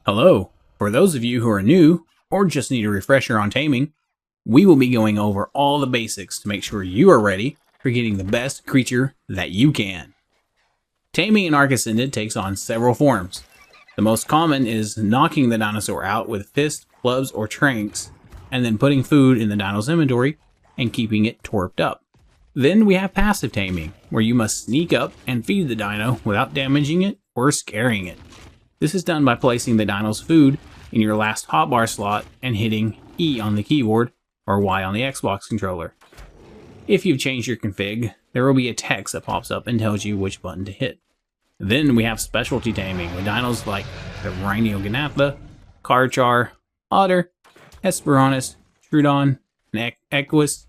Hello! For those of you who are new, or just need a refresher on taming, we will be going over all the basics to make sure you are ready for getting the best creature that you can. Taming an Arc Ascended takes on several forms. The most common is knocking the dinosaur out with fists, clubs, or tranks, and then putting food in the dino's inventory and keeping it torped up. Then we have passive taming, where you must sneak up and feed the dino without damaging it or scaring it. This is done by placing the dino's food in your last hotbar slot and hitting E on the keyboard or Y on the Xbox controller. If you've changed your config, there will be a text that pops up and tells you which button to hit. Then we have specialty taming with dinos like the Rhinognatha, Karchar, Otter, Hesperornis, Trudon, and Equus,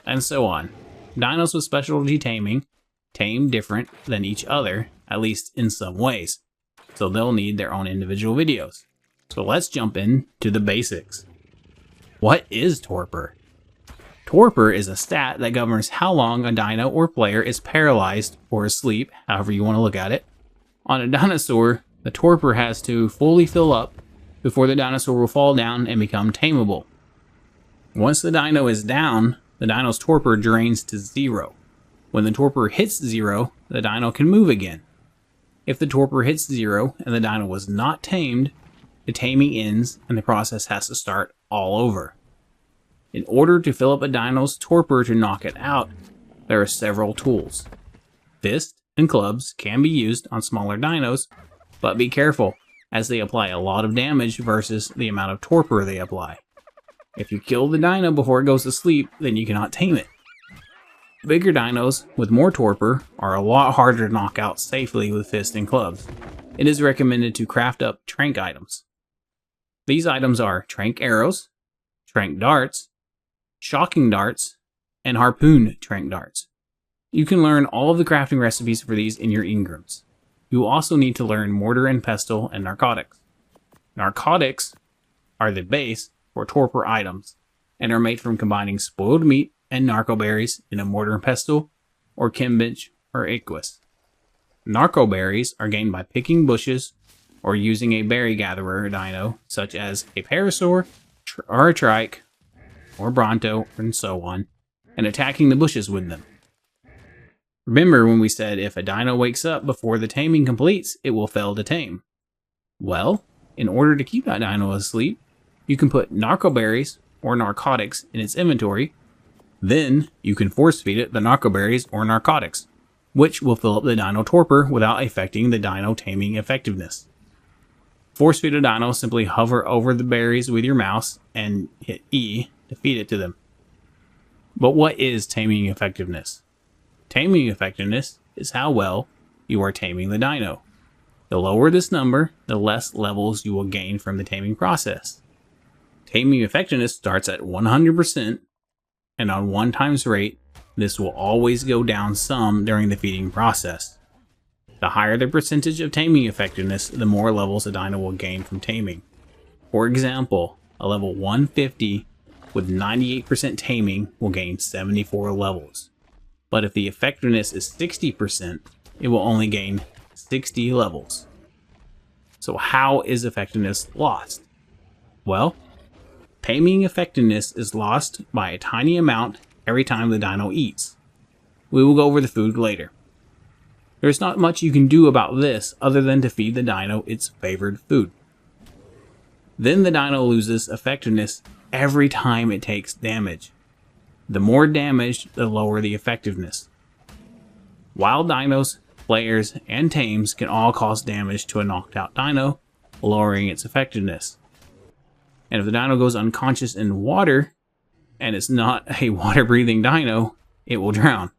and so on. Dinos with specialty taming tame different than each other, at least in some ways, so they'll need their own individual videos. So let's jump into the basics. What is torpor? Torpor is a stat that governs how long a dino or player is paralyzed or asleep, however you want to look at it. On a dinosaur, the torpor has to fully fill up before the dinosaur will fall down and become tameable. Once the dino is down, the dino's torpor drains to 0. When the torpor hits 0, the dino can move again. If the torpor hits 0 and the dino was not tamed, the taming ends and the process has to start all over. In order to fill up a dino's torpor to knock it out, there are several tools. Fists and clubs can be used on smaller dinos, but be careful, as they apply a lot of damage versus the amount of torpor they apply. If you kill the dino before it goes to sleep, then you cannot tame it. Bigger dinos with more torpor are a lot harder to knock out safely with fists and clubs. It is recommended to craft up trank items. These items are trank arrows, trank darts, shocking darts, and harpoon trank darts. You can learn all of the crafting recipes for these in your engrams. You will also need to learn mortar and pestle and narcotics. Narcotics are the base for torpor items and are made from combining spoiled meat and narco berries in a mortar and pestle or kimbench or aqueous. Narco berries are gained by picking bushes or using a berry gatherer dino such as a parasaur or a trike or bronto and so on, and attacking the bushes with them. Remember when we said if a dino wakes up before the taming completes, it will fail to tame? Well, in order to keep that dino asleep, you can put narco berries or narcotics in its inventory. Then you can force feed it the narco berries or narcotics, which will fill up the dino torpor without affecting the dino taming effectiveness. Force feed a dino, simply hover over the berries with your mouse and hit E to feed it to them. But what is taming effectiveness? Taming effectiveness is how well you are taming the dino. The lower this number, the less levels you will gain from the taming process. Taming effectiveness starts at 100%, and on 1 times rate, this will always go down some during the feeding process. The higher the percentage of taming effectiveness, the more levels a dino will gain from taming. For example, a level 150 with 98% taming will gain 74 levels. But if the effectiveness is 60%, it will only gain 60 levels. So how is effectiveness lost? Well, taming effectiveness is lost by a tiny amount every time the dino eats. We will go over the food later. There's not much you can do about this other than to feed the dino its favored food. Then the dino loses effectiveness every time it takes damage. The more damage, the lower the effectiveness. Wild dinos, players, and tames can all cause damage to a knocked out dino, lowering its effectiveness. And if the dino goes unconscious in water, and it's not a water-breathing dino, it will drown.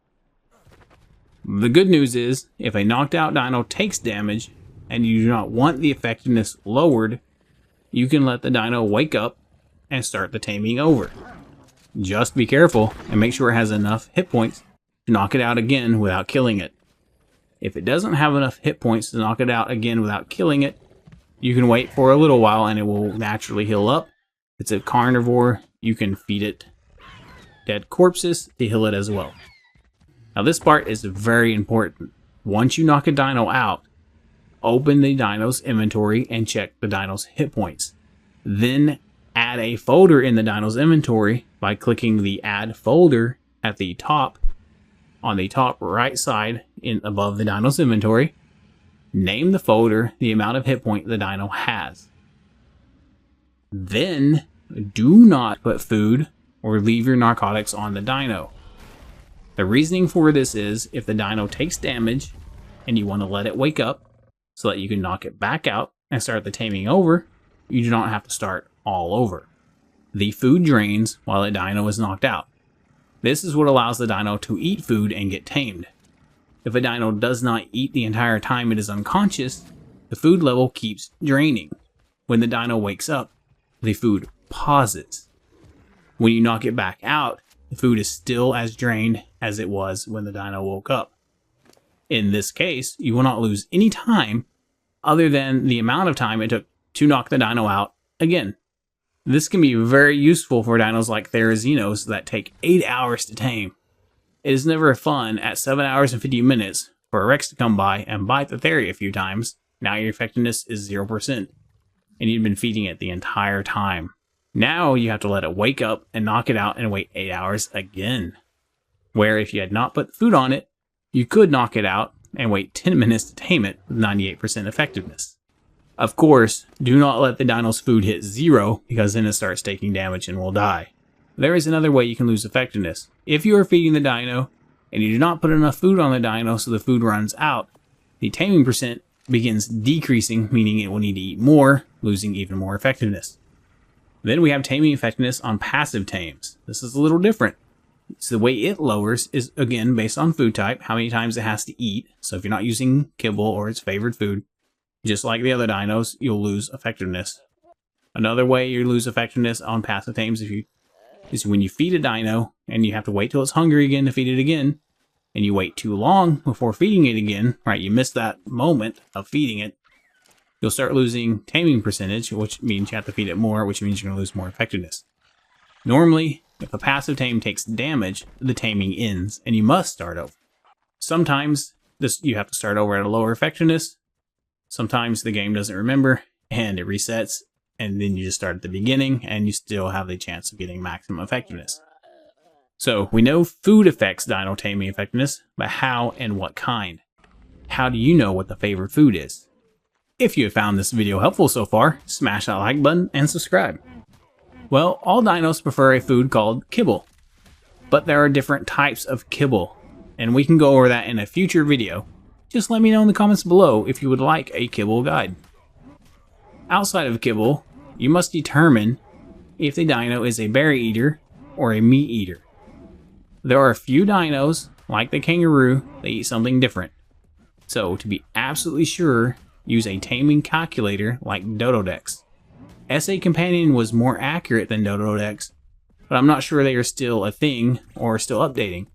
The good news is, if a knocked out dino takes damage, and you do not want the effectiveness lowered, you can let the dino wake up and start the taming over. Just be careful and make sure it has enough hit points to knock it out again without killing it. If it doesn't have enough hit points to knock it out again without killing it, you can wait for a little while and it will naturally heal up. If it's a carnivore, you can feed it dead corpses to heal it as well. Now this part is very important. Once you knock a dino out, Open the dino's inventory and check the dino's hit points. Then add a folder in the dino's inventory by clicking the add folder at the top, on the top right side above the dino's inventory. Name the folder the amount of hit point the dino has. Then do not put food or leave your narcotics on the dino. The reasoning for this is if the dino takes damage and you want to let it wake up so that you can knock it back out and start the taming over, you do not have to start all over. The food drains while the dino is knocked out. This is what allows the dino to eat food and get tamed. If a dino does not eat the entire time it is unconscious, the food level keeps draining. When the dino wakes up, the food pauses. When you knock it back out, the food is still as drained as it was when the dino woke up. In this case, you will not lose any time other than the amount of time it took to knock the dino out again. This can be very useful for dinos like Therazinos that take 8 hours to tame. It is never fun at 7 hours and 50 minutes for a Rex to come by and bite the Theri a few times. Now your effectiveness is 0%, and you've been feeding it the entire time. Now you have to let it wake up and knock it out and wait 8 hours again. Where if you had not put food on it, you could knock it out and wait 10 minutes to tame it with 98% effectiveness. Of course, do not let the dino's food hit 0 because then it starts taking damage and will die. There is another way you can lose effectiveness. If you are feeding the dino and you do not put enough food on the dino so the food runs out, the taming percent begins decreasing, meaning it will need to eat more, losing even more effectiveness. Then we have taming effectiveness on passive tames. This is a little different. So the way it lowers is, again, based on food type, how many times it has to eat. So if you're not using kibble or its favorite food, just like the other dinos, you'll lose effectiveness. Another way you lose effectiveness on passive tames is when you feed a dino and you have to wait till it's hungry again to feed it again, and you wait too long before feeding it again, right? You miss that moment of feeding it. You'll start losing taming percentage, which means you have to feed it more, which means you're going to lose more effectiveness. Normally, if a passive tame takes damage, the taming ends, and you must start over. Sometimes you have to start over at a lower effectiveness. Sometimes the game doesn't remember, and it resets, and then you just start at the beginning, and you still have the chance of getting maximum effectiveness. So, we know food affects dino taming effectiveness, but how and what kind? How do you know what the favorite food is? If you have found this video helpful so far, smash that like button and subscribe. Well, all dinos prefer a food called kibble, but there are different types of kibble, and we can go over that in a future video. Just let me know in the comments below if you would like a kibble guide. Outside of kibble, you must determine if the dino is a berry eater or a meat eater. There are a few dinos, like the kangaroo, that eat something different. So, to be absolutely sure, use a taming calculator like Dododex. SA Companion was more accurate than Dododex, but I'm not sure they are still a thing or still updating.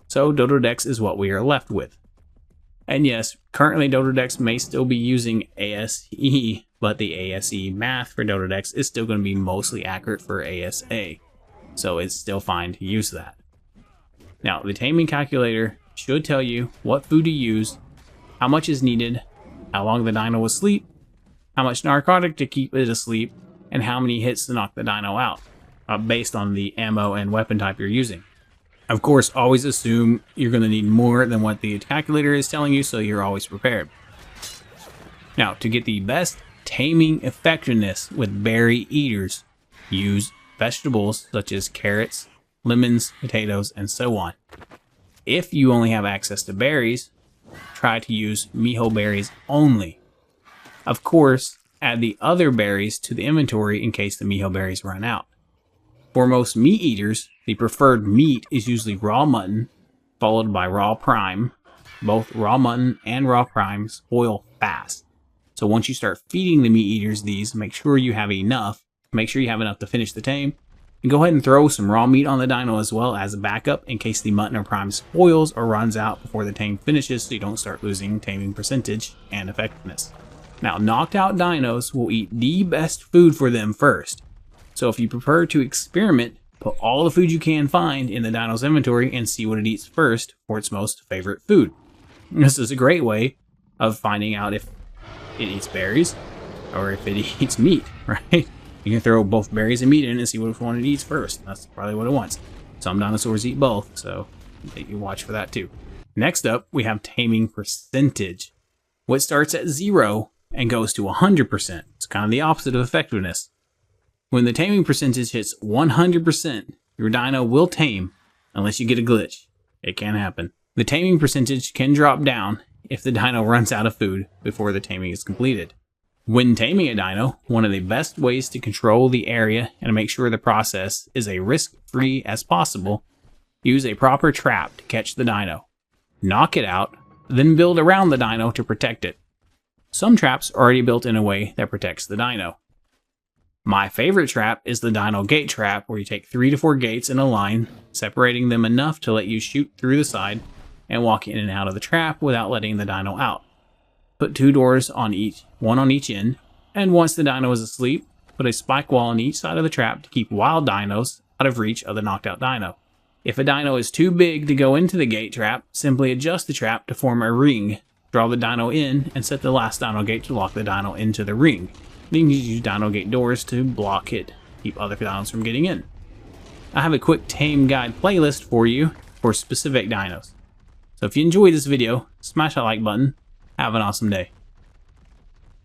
So Dododex is what we are left with. And yes, currently Dododex may still be using ASE, but the ASE math for Dododex is still going to be mostly accurate for ASA. So it's still fine to use that. Now, the taming calculator should tell you what food to use, how much is needed, how long the dino will sleep, how much narcotic to keep it asleep, and how many hits to knock the dino out, based on the ammo and weapon type you're using. Of course, always assume you're going to need more than what the calculator is telling you, so you're always prepared. Now, to get the best taming effectiveness with berry eaters, use vegetables such as carrots, lemons, potatoes, and so on. If you only have access to berries, try to use miho berries only. Of course, add the other berries to the inventory in case the miho berries run out. For most meat eaters, the preferred meat is usually raw mutton, followed by raw prime. Both raw mutton and raw prime spoil fast. So once you start feeding the meat eaters these, make sure you have enough. Make sure you have enough to finish the tame. And go ahead and throw some raw meat on the dino as well as a backup in case the mutton or prime spoils or runs out before the tame finishes, so you don't start losing taming percentage and effectiveness. Now, knocked out dinos will eat the best food for them first. So if you prefer to experiment, put all the food you can find in the dino's inventory and see what it eats first for its most favorite food. This is a great way of finding out if it eats berries, or if it eats meat, right? You can throw both berries and meat in and see which one it eats first. That's probably what it wants. Some dinosaurs eat both, so you watch for that too. Next up, we have taming percentage, which starts at 0 and goes to 100%. It's kind of the opposite of effectiveness. When the taming percentage hits 100%, your dino will tame unless you get a glitch. It can happen. The taming percentage can drop down if the dino runs out of food before the taming is completed. When taming a dino, one of the best ways to control the area and make sure the process is as risk-free as possible, use a proper trap to catch the dino. Knock it out, then build around the dino to protect it. Some traps are already built in a way that protects the dino. My favorite trap is the dino gate trap, where you take 3 to 4 gates in a line, separating them enough to let you shoot through the side and walk in and out of the trap without letting the dino out. Put 2 doors on each, one on each end, and once the dino is asleep, put a spike wall on each side of the trap to keep wild dinos out of reach of the knocked out dino. If a dino is too big to go into the gate trap, simply adjust the trap to form a ring, draw the dino in, and set the last dino gate to lock the dino into the ring. Then you use dino gate doors to block it, keep other dinos from getting in. I have a quick tame guide playlist for you for specific dinos. So if you enjoyed this video, smash that like button. Have an awesome day.